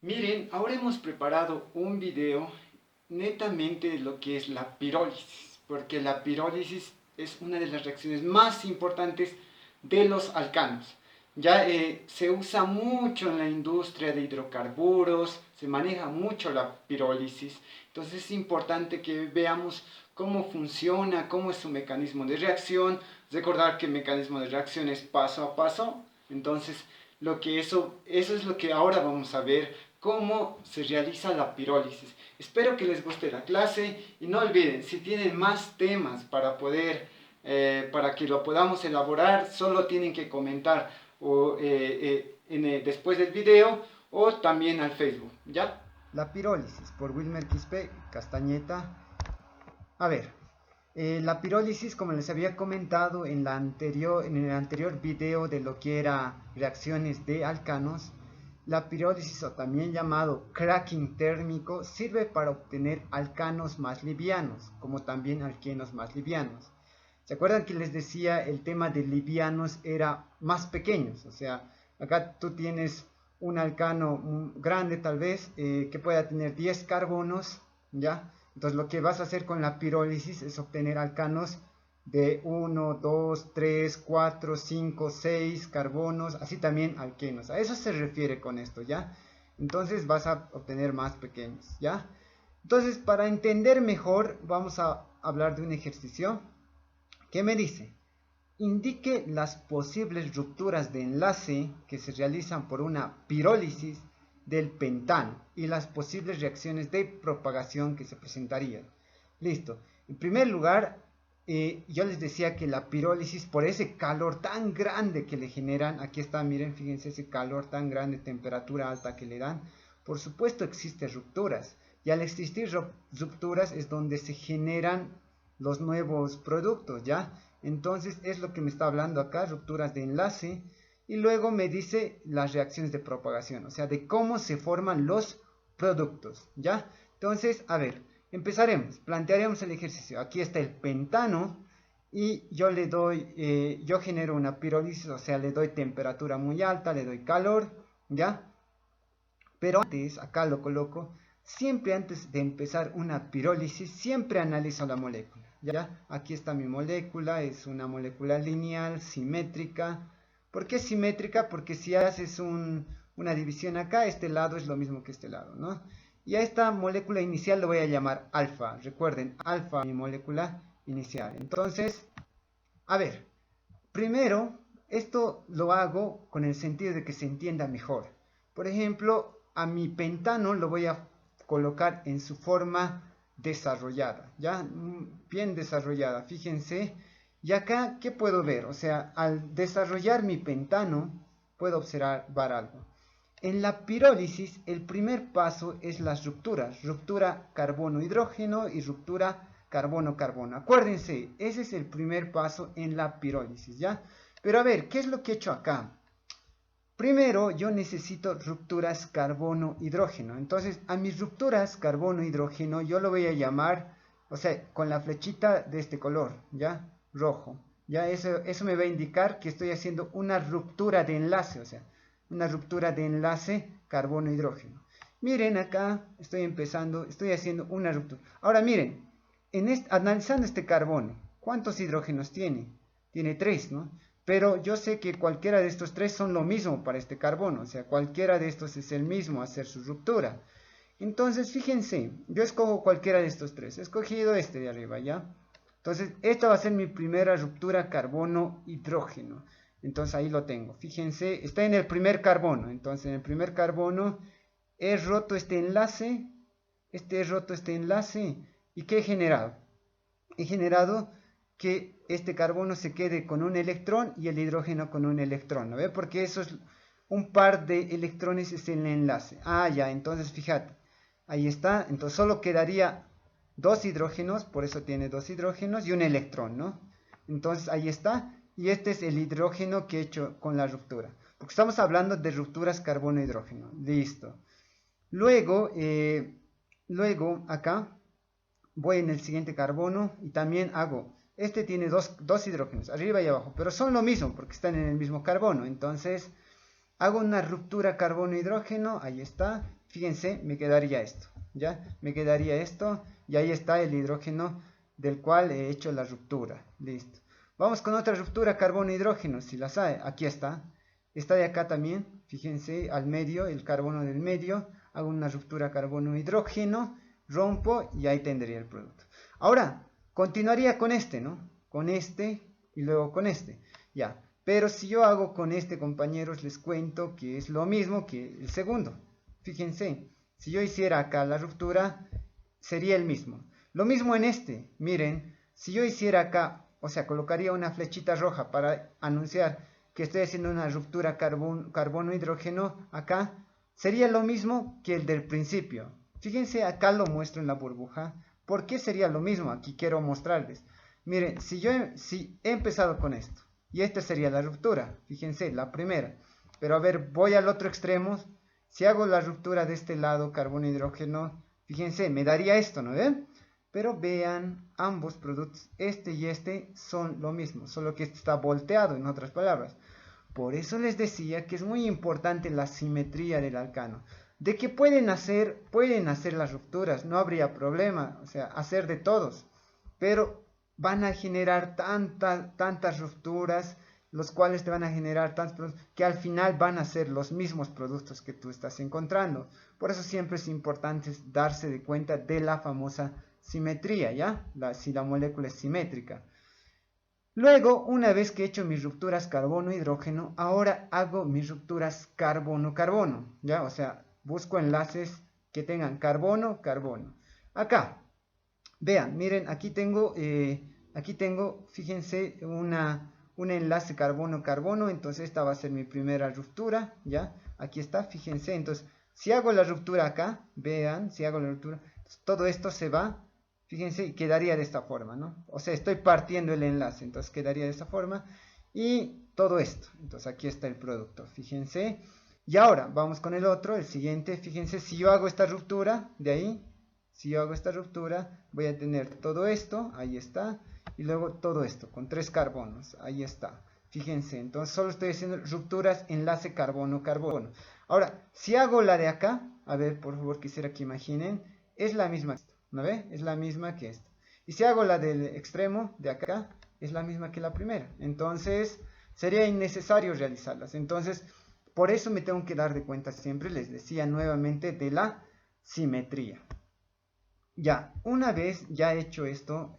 Miren, ahora hemos preparado un video netamente de lo que es la pirólisis, porque la pirólisis es una de las reacciones más importantes de los alcanos. Ya se usa mucho en la industria de hidrocarburos, se maneja mucho la pirólisis, entonces es importante que veamos cómo funciona, cómo es su mecanismo de reacción, recordar que el mecanismo de reacción es paso a paso, entonces eso es lo que ahora vamos a ver, cómo se realiza la pirólisis. Espero que les guste la clase y no olviden, si tienen más temas para que lo podamos elaborar, solo tienen que comentar después del video o también al Facebook, ¿ya? La pirólisis por Wilmer Quispe Castañeta. A ver, la pirólisis, como les había comentado en el anterior video de lo que era reacciones de alcanos, la pirólisis, o también llamado cracking térmico, sirve para obtener alcanos más livianos, como también alquenos más livianos. ¿Se acuerdan que les decía el tema de livianos era más pequeños? O sea, acá tú tienes un alcano grande tal vez, que pueda tener 10 carbonos, ¿ya? Entonces lo que vas a hacer con la pirólisis es obtener alcanos de 1, 2, 3, 4, 5, 6 carbonos, así también alquenos. A eso se refiere con esto, ¿ya? Entonces vas a obtener más pequeños, ¿ya? Entonces, para entender mejor, vamos a hablar de un ejercicio que me dice: indique las posibles rupturas de enlace que se realizan por una pirólisis del pentano y las posibles reacciones de propagación que se presentarían. Listo. En primer lugar, yo les decía que la pirólisis, por ese calor tan grande que le generan, aquí está, miren, fíjense ese calor tan grande, temperatura alta que le dan, por supuesto existen rupturas. Y al existir rupturas es donde se generan los nuevos productos, ¿ya? Entonces es lo que me está hablando acá, rupturas de enlace, y luego me dice las reacciones de propagación, o sea, de cómo se forman los productos, ¿ya? Entonces, a ver, empezaremos, plantearemos el ejercicio. Aquí está el pentano y yo genero una pirólisis, o sea, le doy temperatura muy alta, le doy calor, ¿ya? Pero antes, acá lo coloco, siempre antes de empezar una pirólisis, siempre analizo la molécula. ¿Ya? Aquí está mi molécula, es una molécula lineal, simétrica. ¿Por qué simétrica? Porque si haces una división acá, este lado es lo mismo que este lado, ¿no? Y a esta molécula inicial lo voy a llamar alfa. Recuerden, alfa, mi molécula inicial. Entonces, a ver, primero, esto lo hago con el sentido de que se entienda mejor. Por ejemplo, a mi pentano lo voy a colocar en su forma desarrollada, ¿ya? Bien desarrollada, fíjense. Y acá, ¿qué puedo ver? O sea, al desarrollar mi pentano, puedo observar algo. En la pirólisis, el primer paso es las rupturas. Ruptura carbono-hidrógeno y ruptura carbono-carbono. Acuérdense, ese es el primer paso en la pirólisis, ¿ya? Pero a ver, ¿qué es lo que he hecho acá? Primero, yo necesito rupturas carbono-hidrógeno. Entonces, a mis rupturas carbono-hidrógeno, yo lo voy a llamar, o sea, con la flechita de este color, ¿ya? Rojo. Ya eso me va a indicar que estoy haciendo una ruptura de enlace, o sea, una ruptura de enlace carbono-hidrógeno. Miren acá, estoy haciendo una ruptura. Ahora miren, analizando este carbono, ¿cuántos hidrógenos tiene? Tiene 3, ¿no? Pero yo sé que cualquiera de estos tres son lo mismo para este carbono, o sea, cualquiera de estos es el mismo hacer su ruptura. Entonces, fíjense, yo escojo cualquiera de estos tres, he escogido este de arriba, ¿ya? Entonces, esta va a ser mi primera ruptura carbono-hidrógeno. Entonces, ahí lo tengo. Fíjense, está en el primer carbono. Entonces, en el primer carbono he roto he roto este enlace. ¿Y qué he generado? He generado que este carbono se quede con un electrón y el hidrógeno con un electrón, ¿no ve? Porque eso es un par de electrones, es el enlace. Ah, ya, entonces fíjate, ahí está, entonces solo quedaría dos hidrógenos, por eso tiene dos hidrógenos y un electrón, ¿no? Entonces ahí está, y este es el hidrógeno que he hecho con la ruptura, porque estamos hablando de rupturas carbono-hidrógeno, listo. Luego, luego acá voy en el siguiente carbono y también hago, este tiene dos hidrógenos, arriba y abajo, pero son lo mismo porque están en el mismo carbono. Entonces, hago una ruptura carbono-hidrógeno, ahí está, fíjense, me quedaría esto, ¿ya? Me quedaría esto, y ahí está el hidrógeno del cual he hecho la ruptura, listo. Vamos con otra ruptura carbono-hidrógeno, si las hay, aquí está de acá también, fíjense, al medio, el carbono del medio, hago una ruptura carbono-hidrógeno, rompo, y ahí tendría el producto. Ahora, continuaría con este, ¿no? Con este, y luego con este, ya. Pero si yo hago con este, compañeros, les cuento que es lo mismo que el segundo. Fíjense, si yo hiciera acá la ruptura, sería el mismo. Lo mismo en este, miren, si yo hiciera acá, o sea, colocaría una flechita roja para anunciar que estoy haciendo una ruptura carbono-hidrógeno acá, sería lo mismo que el del principio. Fíjense, acá lo muestro en la burbuja. ¿Por qué sería lo mismo? Aquí quiero mostrarles. Miren, si he empezado con esto, y esta sería la ruptura, fíjense, la primera. Pero a ver, voy al otro extremo. Si hago la ruptura de este lado, carbono-hidrógeno, fíjense, me daría esto, ¿no ven? Pero vean, ambos productos, este y este, son lo mismo, solo que este está volteado, en otras palabras. Por eso les decía que es muy importante la simetría del alcano. De que pueden hacer las rupturas, no habría problema, o sea, hacer de todos. Pero van a generar tantas rupturas, los cuales te van a generar tantos productos, que al final van a ser los mismos productos que tú estás encontrando. Por eso siempre es importante darse de cuenta de la famosa simetría, ¿ya? Si la molécula es simétrica. Luego, una vez que he hecho mis rupturas carbono-hidrógeno, ahora hago mis rupturas carbono-carbono, ¿ya? O sea, busco enlaces que tengan carbono-carbono. Acá, vean, miren, aquí tengo, fíjense, un enlace carbono-carbono, entonces esta va a ser mi primera ruptura, ¿ya? Aquí está, fíjense, entonces, si hago la ruptura acá, vean, si hago la ruptura, todo esto se va, fíjense, y quedaría de esta forma, ¿no? O sea, estoy partiendo el enlace, entonces quedaría de esta forma, y todo esto, entonces aquí está el producto, fíjense. Y ahora, vamos con el otro, el siguiente, fíjense, si yo hago esta ruptura, de ahí, si yo hago esta ruptura, voy a tener todo esto, ahí está, y luego todo esto, con 3 carbonos, ahí está. Fíjense, entonces solo estoy haciendo rupturas enlace carbono-carbono. Ahora, si hago la de acá, a ver, por favor, quisiera que imaginen, es la misma, ¿no ve? Es la misma que esta. Y si hago la del extremo, de acá, es la misma que la primera. Entonces, sería innecesario realizarlas. Entonces, por eso me tengo que dar de cuenta siempre, les decía nuevamente, de la simetría. Ya, una vez ya hecho esto,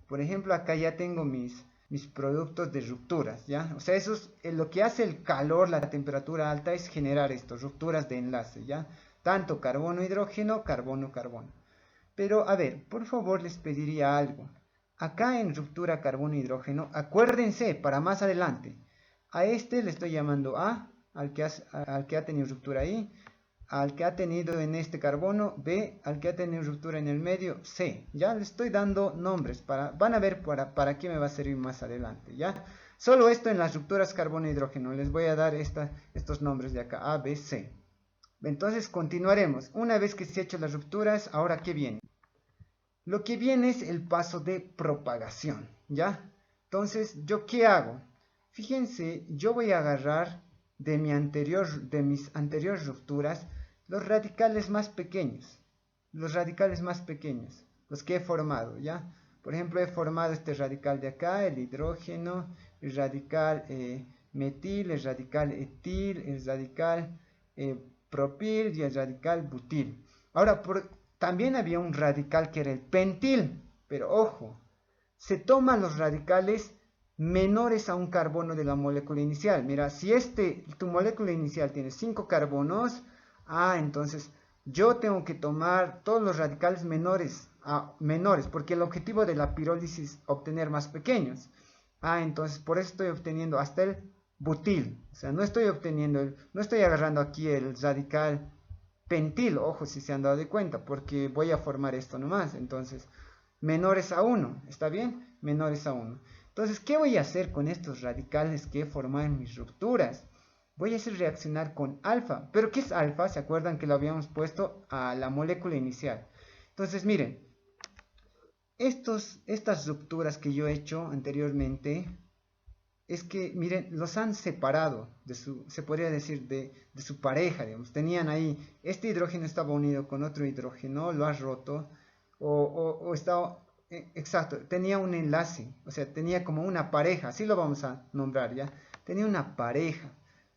por ejemplo, acá ya tengo mis productos de rupturas, ¿ya? O sea, eso es lo que hace el calor, la temperatura alta, es generar esto, rupturas de enlace, ¿ya? Tanto carbono-hidrógeno, carbono-carbono. Pero, a ver, por favor les pediría algo. Acá en ruptura carbono-hidrógeno, acuérdense, para más adelante, a este le estoy llamando A, al que ha tenido ruptura ahí, al que ha tenido en este carbono, B, al que ha tenido ruptura en el medio, C. Ya le estoy dando nombres, van a ver para qué me va a servir más adelante, ¿ya? Solo esto en las rupturas carbono-hidrógeno, les voy a dar estos nombres de acá, A, B, C. Entonces continuaremos. Una vez que se han hecho las rupturas, ahora ¿qué viene? Lo que viene es el paso de propagación, ¿ya? Entonces, ¿yo qué hago? Fíjense, yo voy a agarrar de mis anteriores rupturas los radicales más pequeños, los que he formado, ¿ya? Por ejemplo, he formado este radical de acá, el hidrógeno, el radical metil, el radical etil, el radical propil y el radical butil. Ahora, también había un radical que era el pentil, pero ojo, se toman los radicales menores a un carbono de la molécula inicial. Mira, si tu molécula inicial tiene 5 carbonos, entonces yo tengo que tomar todos los radicales menores, porque el objetivo de la pirólisis es obtener más pequeños. Entonces por eso estoy obteniendo hasta el butil. O sea, no estoy agarrando aquí el radical pentil, ojo si se han dado de cuenta, porque voy a formar esto nomás. Entonces, menores a 1, ¿está bien? Menores a 1. Entonces, ¿qué voy a hacer con estos radicales que he formado en mis rupturas? Voy a hacer reaccionar con alfa. ¿Pero qué es alfa? ¿Se acuerdan que lo habíamos puesto a la molécula inicial? Entonces, miren, estas rupturas que yo he hecho anteriormente, es que, miren, los han separado de su, se podría decir, de su pareja, digamos. Tenían ahí, este hidrógeno estaba unido con otro hidrógeno, lo has roto, o estaba, exacto, tenía un enlace, o sea, tenía como una pareja, así lo vamos a nombrar, ¿ya? Tenía una pareja,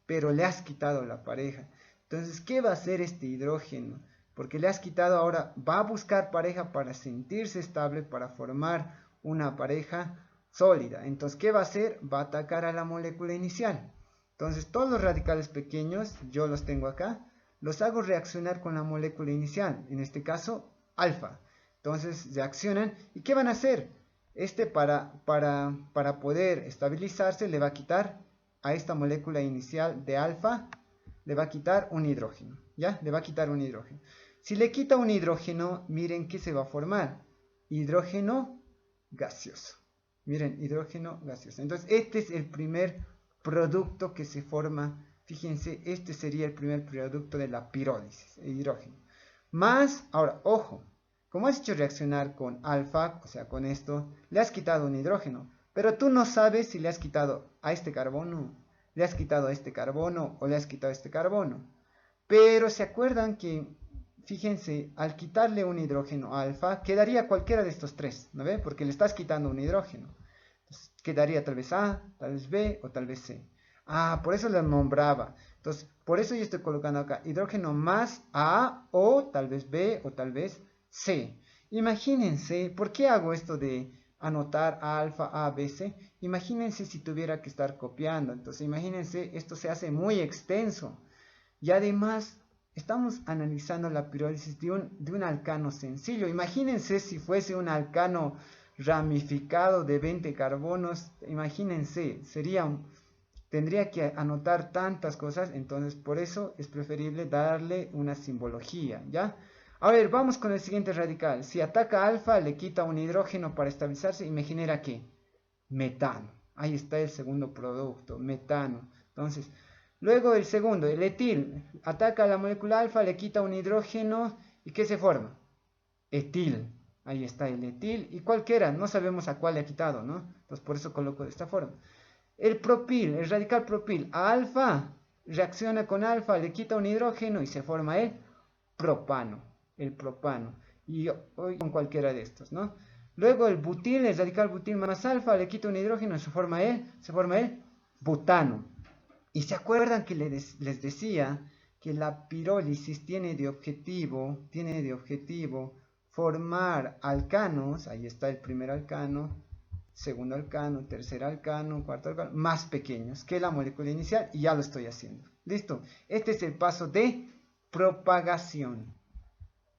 pero le has quitado la pareja. Entonces, ¿qué va a hacer este hidrógeno? Porque le has quitado, ahora va a buscar pareja para sentirse estable, para formar una pareja sólida. Entonces, ¿qué va a hacer? Va a atacar a la molécula inicial. Entonces, todos los radicales pequeños, yo los tengo acá, los hago reaccionar con la molécula inicial, en este caso, alfa. Entonces, reaccionan, ¿y qué van a hacer? Este para poder estabilizarse le va a quitar a esta molécula inicial de alfa, le va a quitar un hidrógeno, ¿ya? Le va a quitar un hidrógeno. Si le quita un hidrógeno, miren qué se va a formar. Hidrógeno gaseoso. Miren, hidrógeno gaseoso. Entonces, este es el primer producto que se forma. Fíjense, este sería el primer producto de la pirólisis, el hidrógeno. Más, ahora, ojo, como has hecho reaccionar con alfa, o sea, con esto, le has quitado un hidrógeno. Pero tú no sabes si le has quitado a este carbono, le has quitado a este carbono o le has quitado a este carbono. Pero se acuerdan que, fíjense, al quitarle un hidrógeno alfa, quedaría cualquiera de estos tres, ¿no ve? Porque le estás quitando un hidrógeno. Entonces, quedaría tal vez A, tal vez B o tal vez C. Ah, por eso lo nombraba. Entonces, por eso yo estoy colocando acá hidrógeno más A o tal vez B o tal vez C. Imagínense, ¿por qué hago esto de anotar alfa, A, B, C? Imagínense si tuviera que estar copiando. Entonces, imagínense, esto se hace muy extenso. Y además, estamos analizando la pirólisis de un alcano sencillo. Imagínense si fuese un alcano ramificado de 20 carbonos. Imagínense, tendría que anotar tantas cosas. Entonces, por eso es preferible darle una simbología, ¿ya? A ver, vamos con el siguiente radical. Si ataca alfa, le quita un hidrógeno para estabilizarse y me genera ¿qué? Metano. Ahí está el segundo producto, metano. Entonces, luego el segundo, el etil. Ataca a la molécula alfa, le quita un hidrógeno y ¿qué se forma? Etil. Ahí está el etil y cualquiera, no sabemos a cuál le ha quitado, ¿no? Entonces, por eso coloco de esta forma. El propil, el radical propil, a alfa, reacciona con alfa, le quita un hidrógeno y se forma el propano. El propano. Y hoy con cualquiera de estos, ¿no? Luego el butil, el radical butil más alfa, le quita un hidrógeno y se forma el butano. Y se acuerdan que les decía que la pirólisis tiene de objetivo formar alcanos, ahí está el primer alcano, segundo alcano, tercer alcano, cuarto alcano, más pequeños que la molécula inicial, y ya lo estoy haciendo. ¿Listo? Este es el paso de propagación.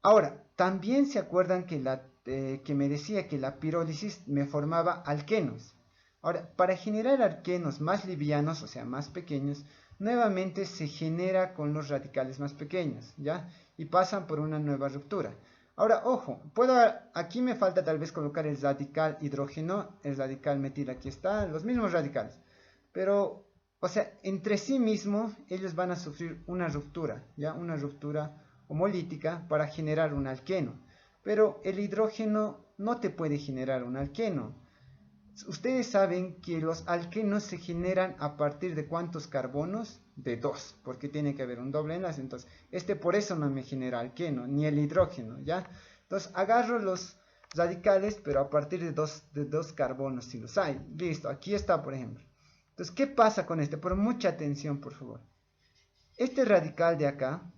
Ahora, también se acuerdan que me decía que la pirólisis me formaba alquenos. Ahora, para generar alquenos más livianos, o sea, más pequeños, nuevamente se genera con los radicales más pequeños, ¿ya? Y pasan por una nueva ruptura. Ahora, ojo, aquí me falta tal vez colocar el radical hidrógeno, el radical metil, aquí está, los mismos radicales. Pero, o sea, entre sí mismos, ellos van a sufrir una ruptura, ¿ya? Una ruptura homolítica para generar un alqueno. Pero el hidrógeno no te puede generar un alqueno. Ustedes saben que los alquenos se generan a partir de ¿cuántos carbonos? De 2, porque tiene que haber un doble enlace. Entonces, por eso no me genera alqueno, ni el hidrógeno, ¿ya? Entonces, agarro los radicales, pero a partir de dos carbonos, si los hay. Listo, aquí está, por ejemplo. Entonces, ¿qué pasa con este? Por mucha atención, por favor. Este radical de acá,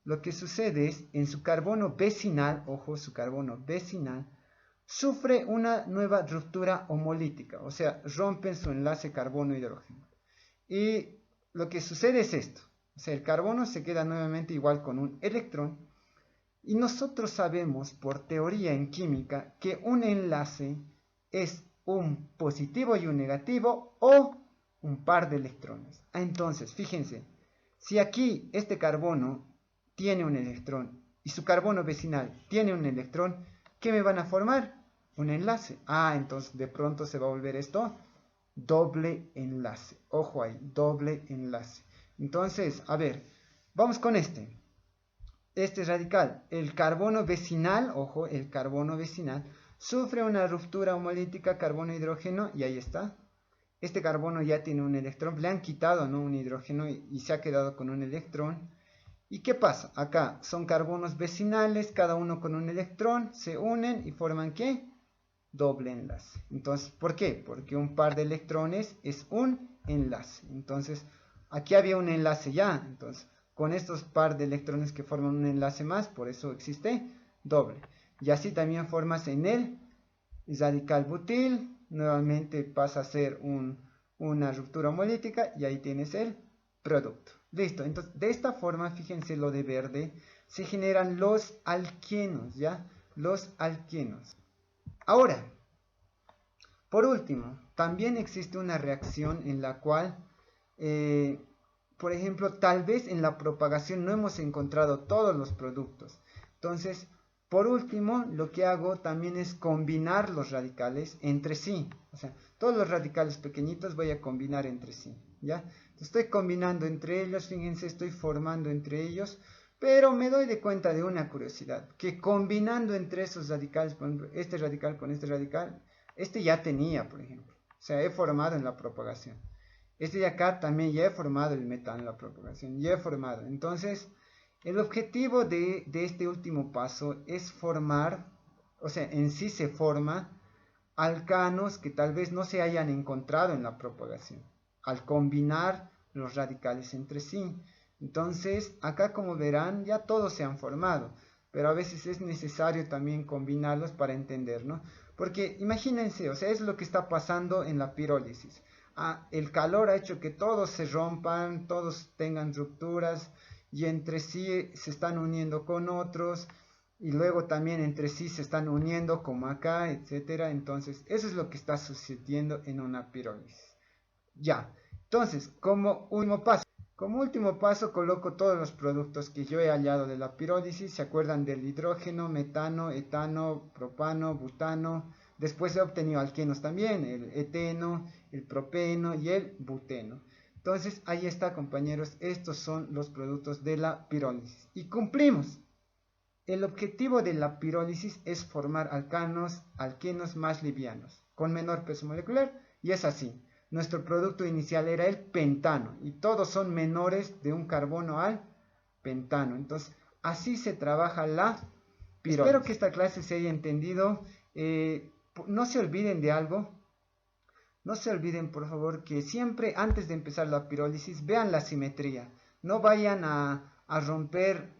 lo que sucede es, en su carbono vecinal, ojo, su carbono vecinal, sufre una nueva ruptura homolítica, o sea, rompen su enlace carbono-hidrógeno. Y lo que sucede es esto, o sea, el carbono se queda nuevamente igual con un electrón, y nosotros sabemos por teoría en química que un enlace es un positivo y un negativo o un par de electrones. Entonces, fíjense, si aquí este carbono tiene un electrón y su carbono vecinal tiene un electrón, ¿qué me van a formar? Un enlace. Entonces de pronto se va a volver esto doble enlace. Ojo ahí, doble enlace. Entonces, a ver, vamos con este. Este radical, el carbono vecinal, ojo, el carbono vecinal, sufre una ruptura homolítica carbono-hidrógeno y ahí está. este carbono ya tiene un electrón, le han quitado, ¿no?, un hidrógeno y se ha quedado con un electrón. ¿Y qué pasa? Acá son carbonos vecinales, cada uno con un electrón, se unen y forman ¿qué? Doble enlace. Entonces, ¿por qué? Porque un par de electrones es un enlace. Entonces, aquí había un enlace ya. Entonces, con estos par de electrones que forman un enlace más, por eso existe doble. Y así también formas en el radical butil, nuevamente pasa a ser una ruptura homolítica y ahí tienes el producto. Listo, entonces de esta forma, fíjense lo de verde, se generan los alquenos, ¿ya? Los alquenos. Ahora, por último, también existe una reacción en la cual, por ejemplo, tal vez en la propagación no hemos encontrado todos los productos. Entonces, por último, lo que hago también es combinar los radicales entre sí. O sea, todos los radicales pequeñitos voy a combinar entre sí, ¿ya? Estoy combinando entre ellos, fíjense, estoy formando entre ellos, pero me doy de cuenta de una curiosidad, que combinando entre esos radicales, por ejemplo, este radical con este radical, este ya tenía, por ejemplo, o sea, he formado en la propagación. Este de acá también ya he formado el metano en la propagación, ya he formado. Entonces, el objetivo de este último paso es formar, o sea, en sí se forma alcanos que tal vez no se hayan encontrado en la propagación, al combinar los radicales entre sí. Entonces, acá como verán, ya todos se han formado, pero a veces es necesario también combinarlos para entender, ¿no? Porque imagínense, o sea, es lo que está pasando en la pirólisis. El calor ha hecho que todos se rompan, todos tengan rupturas y entre sí se están uniendo con otros y luego también entre sí se están uniendo como acá, etcétera. Entonces, eso es lo que está sucediendo en una pirólisis. Ya, entonces, como último paso coloco todos los productos que yo he hallado de la pirólisis. ¿Se acuerdan del hidrógeno, metano, etano, propano, butano? Después he obtenido alquenos también, el eteno, el propeno y el buteno. Entonces, ahí está, compañeros, estos son los productos de la pirólisis. Y cumplimos. El objetivo de la pirólisis es formar alquenos más livianos, con menor peso molecular, y es así. Nuestro producto inicial era el pentano, y todos son menores de un carbono al pentano. Entonces, así se trabaja la pirólisis. Espero que esta clase se haya entendido. No se olviden de algo. No se olviden, por favor, que siempre antes de empezar la pirólisis vean la simetría. No vayan a romper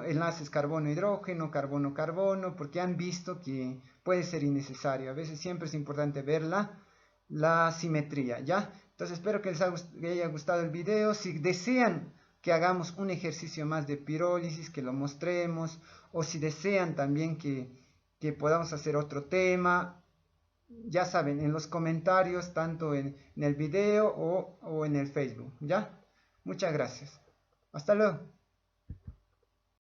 enlaces carbono-hidrógeno, carbono-carbono, porque han visto que puede ser innecesario. A veces siempre es importante ver la simetría, ¿ya? Entonces espero que les haya gustado el video. Si desean que hagamos un ejercicio más de pirólisis, que lo mostremos, o si desean también que podamos hacer otro tema, ya saben, en los comentarios, tanto en el video o en el Facebook, ¿ya? Muchas gracias. Hasta luego.